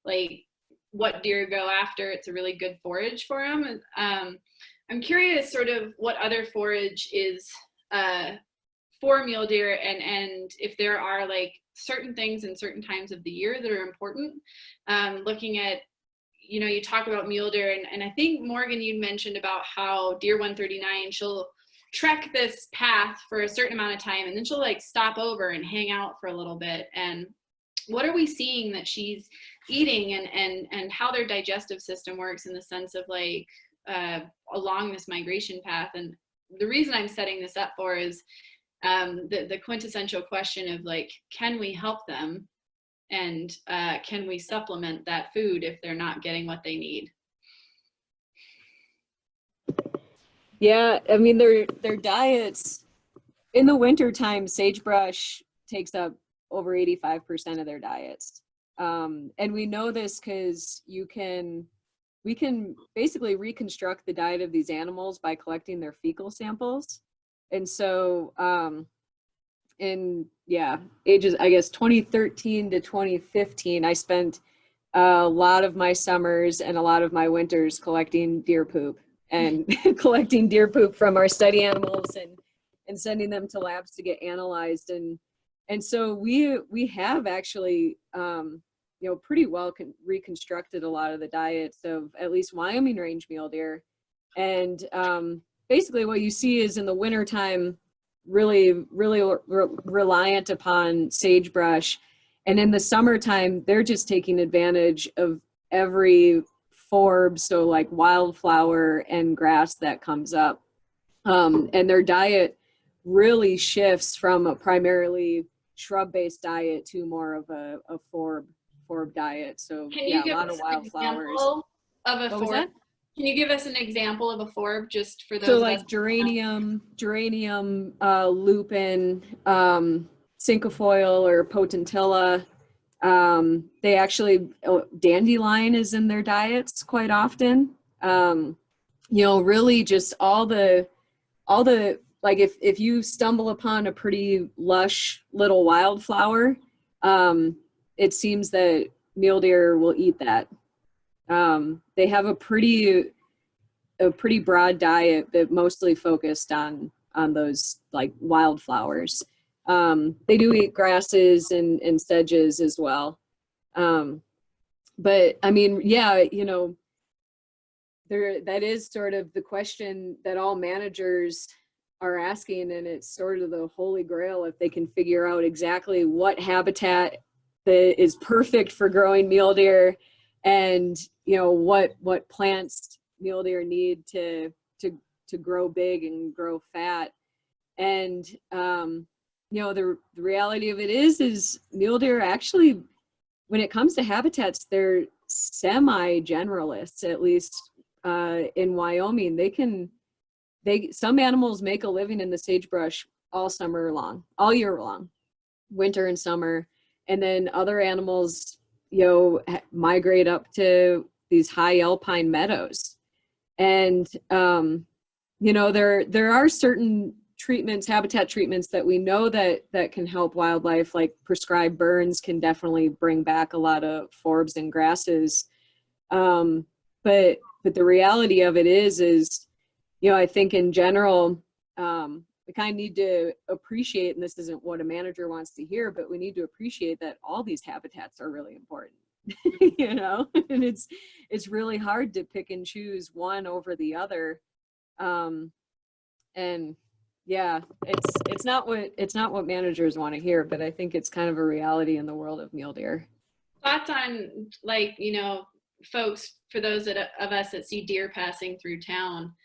like what deer go after. It's a really good forage for them. I'm curious sort of what other forage is for mule deer, and if there are like certain things in certain times of the year that are important. Looking at, you talk about mule deer, and I think Morgan, you mentioned about how Deer 139, she'll trek this path for a certain amount of time and then she'll like stop over and hang out for a little bit. And what are we seeing that she's eating, and how their digestive system works in the sense of like along this migration path? And the reason I'm setting this up for is the quintessential question of like, can we help them, and can we supplement that food if they're not getting what they need? Yeah, I mean, their diets in the wintertime, sagebrush takes up over 85% of their diets. And we know this because we can basically reconstruct the diet of these animals by collecting their fecal samples. And so ages, I guess, 2013 to 2015, I spent a lot of my summers and a lot of my winters collecting deer poop and collecting deer poop from our study animals and sending them to labs to get analyzed. And so we have actually, pretty well reconstructed a lot of the diets of at least Wyoming range mule deer. And basically what you see is in the wintertime, really reliant upon sagebrush. And in the summertime, they're just taking advantage of every forb, so like wildflower and grass that comes up. And their diet really shifts from a primarily shrub-based diet to more of a forb diet. So yeah, a lot of wildflowers. Of a What was forb? that? Can you give us an example of a forb just for those? So like geranium, lupin, cinquefoil or potentilla. They actually, dandelion is in their diets quite often. Really just all the, like if you stumble upon a pretty lush little wildflower, it seems that mule deer will eat that. They have a pretty broad diet, but mostly focused on those like wildflowers. They do eat grasses and sedges as well. But I mean, yeah, that is sort of the question that all managers are asking, and it's sort of the holy grail if they can figure out exactly what habitat that is perfect for growing mule deer, and what plants mule deer need to grow big and grow fat. And you know, the reality of it is mule deer actually, when it comes to habitats, they're semi-generalists, at least in Wyoming. Some animals make a living in the sagebrush all summer long, all year long, winter and summer. And then other animals, you know, migrate up to these high alpine meadows. And, you know, there are certain treatments, habitat treatments that we know that can help wildlife, like prescribed burns can definitely bring back a lot of forbs and grasses. But the reality of it is, you know, I think in general, we kind of need to appreciate, and this isn't what a manager wants to hear, but we need to appreciate that all these habitats are really important, you know, and it's really hard to pick and choose one over the other. And yeah, it's not what managers want to hear, but I think it's kind of a reality in the world of mule deer. Thoughts on, like, you know, folks, for those of us that see deer passing through town,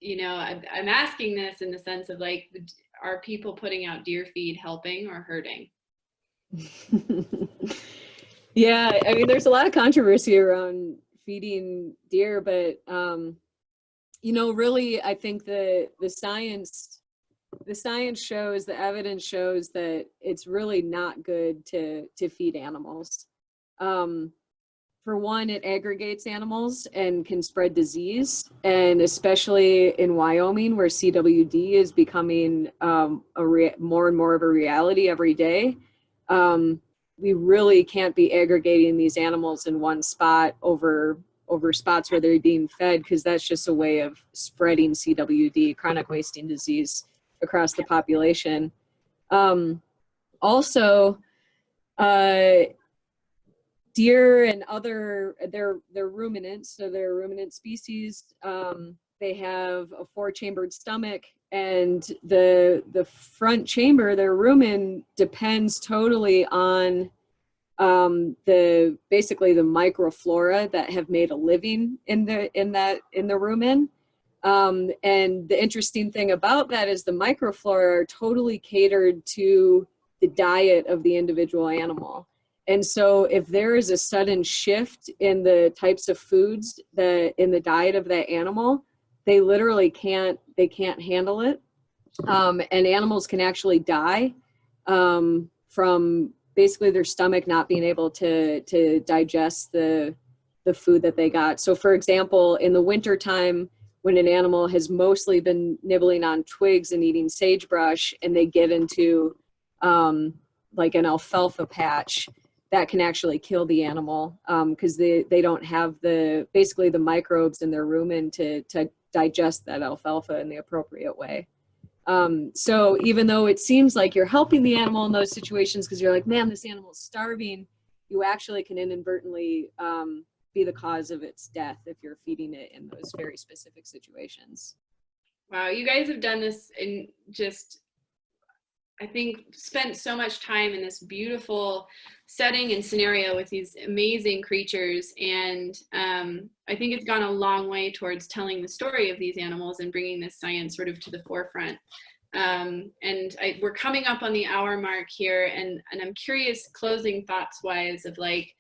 you know, I'm asking this in the sense of, like, are people putting out deer feed helping or hurting? Yeah, I mean, there's a lot of controversy around feeding deer, but you know, really, I think the science shows, the evidence shows that it's really not good to feed animals. For one, it aggregates animals and can spread disease, and especially in Wyoming, where CWD is becoming more and more of a reality every day. We really can't be aggregating these animals in one spot over spots where they're being fed, because that's just a way of spreading CWD, chronic wasting disease, across the population. Also, deer and other, they're ruminants, so they're ruminant species. They have a 4-chambered stomach, and the front chamber, their rumen, depends totally on basically the microflora that have made a living in the rumen. And the interesting thing about that is the microflora are totally catered to the diet of the individual animal. And so if there is a sudden shift in the types of foods in the diet of that animal, they literally can't handle it. And animals can actually die from basically their stomach not being able to digest the food that they got. So for example, in the winter time, when an animal has mostly been nibbling on twigs and eating sagebrush, and they get into like an alfalfa patch, that can actually kill the animal, because they don't have basically the microbes in their rumen to digest that alfalfa in the appropriate way. So even though it seems like you're helping the animal in those situations, because you're like, man, this animal's starving, you actually can inadvertently be the cause of its death if you're feeding it in those very specific situations. Wow, you guys have done this in just, I think, spent so much time in this beautiful setting and scenario with these amazing creatures. And I think it's gone a long way towards telling the story of these animals and bringing this science sort of to the forefront. And we're coming up on the hour mark here, and I'm curious, closing thoughts wise, of like,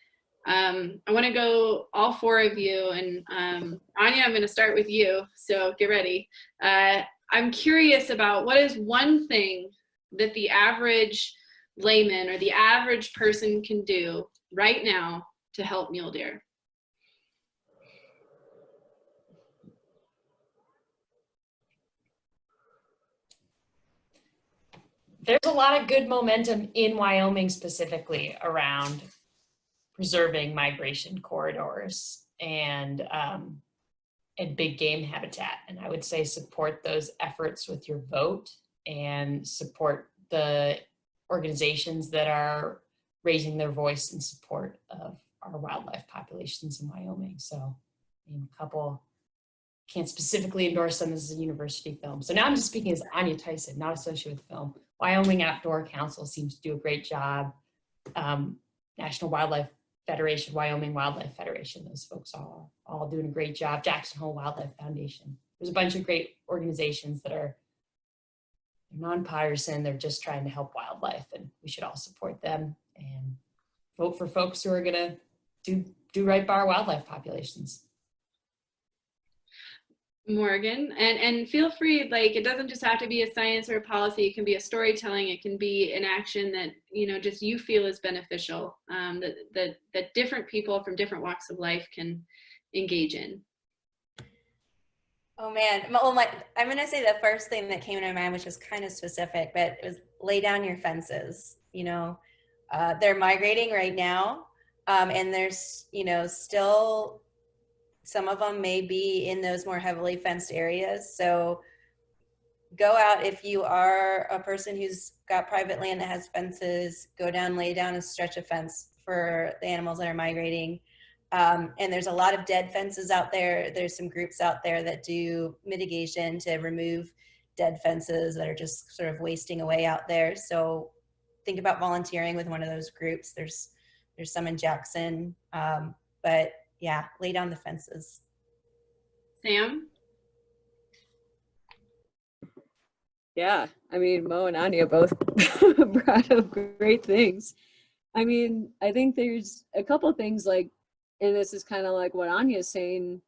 I want to go all 4 of you, and Anya, I'm going to start with you, so get ready. I'm curious about what is one thing that the average layman or the average person can do right now to help mule deer? There's a lot of good momentum in Wyoming specifically around preserving migration corridors and big game habitat. And I would say support those efforts with your vote, and support the organizations that are raising their voice in support of our wildlife populations in Wyoming. So a couple, can't specifically endorse them as a university film. So now I'm just speaking as Anya Tyson, not associated with the film. Wyoming Outdoor Council seems to do a great job. National Wildlife Federation, Wyoming Wildlife Federation, those folks are all doing a great job. Jackson Hole Wildlife Foundation. There's a bunch of great organizations that are They're nonpartisan. They're just trying to help wildlife, and we should all support them and vote for folks who are going to do right by our wildlife populations. Morgan, and feel free, like, it doesn't just have to be a science or a policy, it can be a storytelling, it can be an action that, you know, just you feel is beneficial, that different people from different walks of life can engage in. Oh man, well, I'm gonna say the first thing that came to my mind, which is kind of specific, but it was lay down your fences. You know, they're migrating right now, and there's, you know, still some of them may be in those more heavily fenced areas. So go out, if you are a person who's got private land that has fences, go down, lay down a stretch of fence for the animals that are migrating. And there's a lot of dead fences out there. There's some groups out there that do mitigation to remove dead fences that are just sort of wasting away out there. So think about volunteering with one of those groups. There's some in Jackson, but yeah, lay down the fences. Sam? Yeah, I mean, Mo and Anya both brought up great things. I mean, I think there's a couple things, like, and this is kind of like what Anya's saying,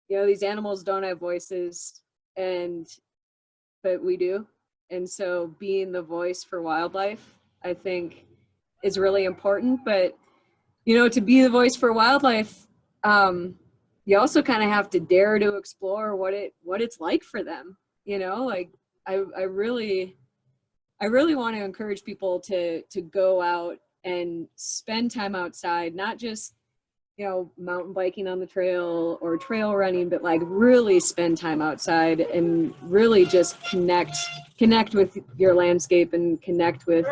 you know, these animals don't have voices, but we do. And so being the voice for wildlife, I think, is really important. But, you know, to be the voice for wildlife, you also kind of have to dare to explore what it's like for them. You know, like, I really want to encourage people to go out and spend time outside, not just, you know, mountain biking on the trail or trail running, but like really spend time outside and really just connect with your landscape and connect with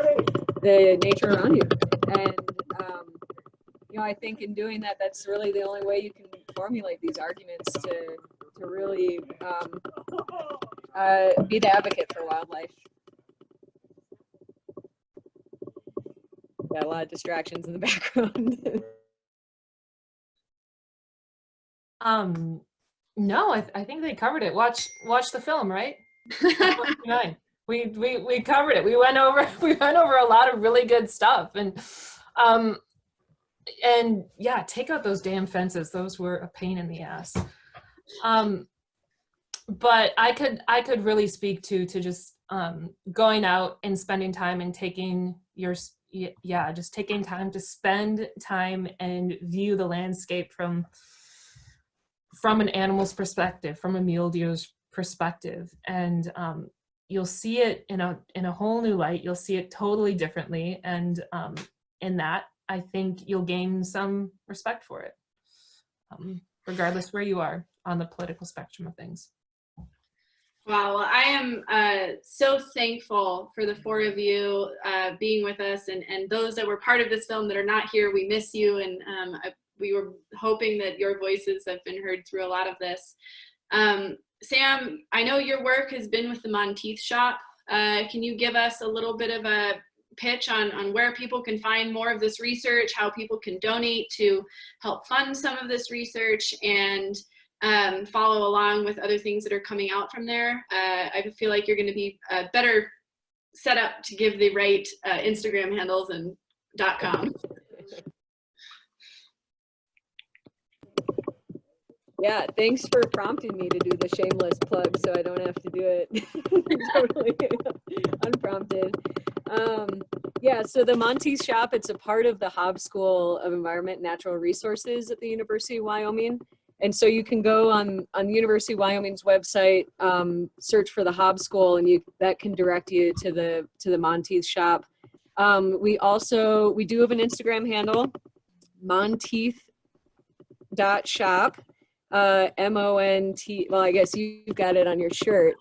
the nature around you. And, you know, I think in doing that, that's really the only way you can formulate these arguments to really be the advocate for wildlife. Got a lot of distractions in the background. No, I think they covered it. Watch the film, right? We covered it. We went over a lot of really good stuff, and yeah, take out those damn fences. Those were a pain in the ass. But I could really speak to just going out and spending time and just taking time to spend time and view the landscape from an animal's perspective, from a mule deer's perspective, and you'll see it in a whole new light. You'll see it totally differently, and in that, I think you'll gain some respect for it, regardless where you are on the political spectrum of things. Wow, well, I am so thankful for the four of you being with us, and those that were part of this film that are not here. We miss you, and we were hoping that your voices have been heard through a lot of this. Sam, I know your work has been with the Monteith Shop. Can you give us a little bit of a pitch on where people can find more of this research, how people can donate to help fund some of this research, and follow along with other things that are coming out from there? I feel like you're going to be better set up to give the right Instagram handles and .com. Yeah, thanks for prompting me to do the shameless plug so I don't have to do it totally unprompted. Yeah, so the Monteith Shop, it's a part of the Hobbs School of Environment and Natural Resources at the University of Wyoming. And so you can go on the University of Wyoming's website, search for the Hobbs School, and that can direct you to the Monteith Shop. We do have an Instagram handle, monteith.shop. MONT, well, I guess you've got it on your shirt,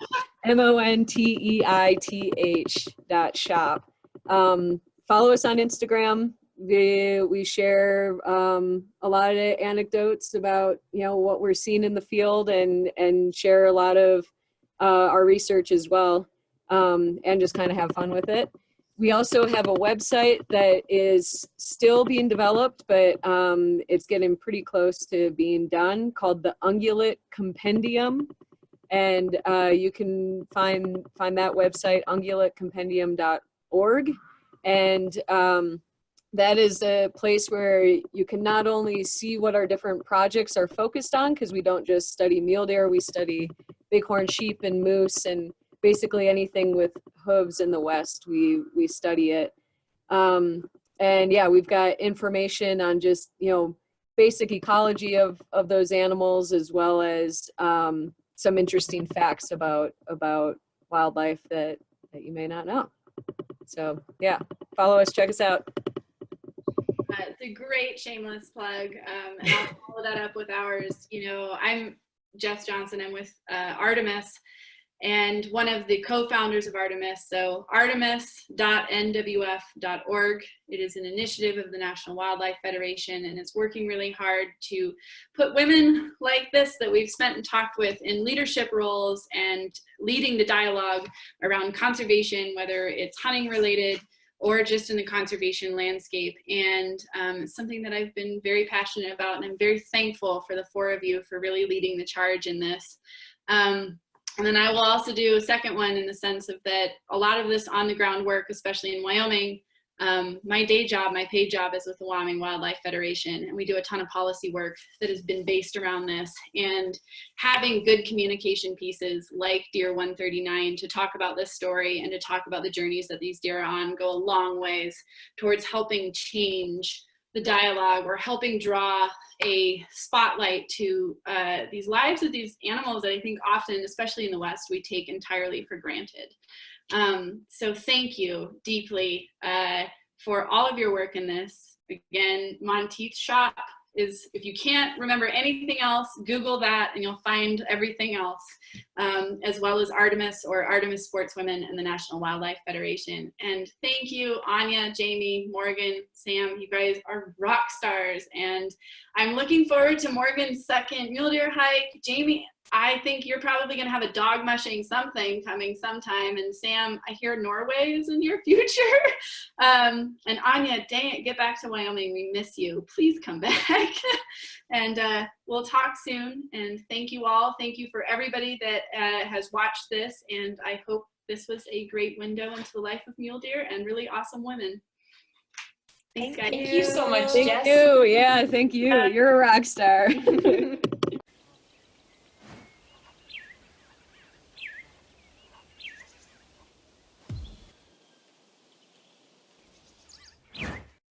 MONTEITH.shop. Follow us on Instagram. We share a lot of anecdotes about, you know, what we're seeing in the field, and share a lot of our research as well, and just kind of have fun with it. We also have a website that is still being developed, but it's getting pretty close to being done, called the Ungulate Compendium. And you can find that website, ungulategcompendium.org. And that is a place where you can not only see what our different projects are focused on, because we don't just study mule deer, we study bighorn sheep and moose and basically anything with hooves in the West, we study it. And yeah, we've got information on just, you know, basic ecology of those animals, as well as some interesting facts about wildlife that you may not know. So yeah, follow us, check us out. It's a great shameless plug, and I'll follow that up with ours. You know, I'm Jess Johnson. I'm with Artemis, and one of the co-founders of Artemis. So artemis.nwf.org. It is an initiative of the National Wildlife Federation, and it's working really hard to put women like this that we've spent and talked with in leadership roles and leading the dialogue around conservation, whether it's hunting related or just in the conservation landscape. And it's something that I've been very passionate about, and I'm very thankful for the four of you for really leading the charge in this. And then I will also do a second one in the sense of that a lot of this on the ground work, especially in Wyoming, my day job, my paid job is with the Wyoming Wildlife Federation, and we do a ton of policy work that has been based around this. And having good communication pieces like Deer 139 to talk about this story and to talk about the journeys that these deer are on go a long ways towards helping change the dialogue or helping draw a spotlight to these lives of these animals that I think often, especially in the West, we take entirely for granted. So thank you deeply for all of your work in this. Again, Monteith's shop is, if you can't remember anything else, Google that and you'll find everything else, as well as Artemis or Artemis Sportswomen and the National Wildlife Federation. And thank you, Anya, Jamie, Morgan, Sam, you guys are rock stars. And I'm looking forward to Morgan's second mule deer hike. Jamie, I think you're probably going to have a dog mushing something coming sometime. And Sam, I hear Norway is in your future. And Anya, dang it, get back to Wyoming. We miss you. Please come back. And we'll talk soon. And thank you all. Thank you for everybody that has watched this. And I hope this was a great window into the life of mule deer and really awesome women. Thanks, guys. Thank you so much, Thank Jess. you. Yeah, thank you. You're a rock star.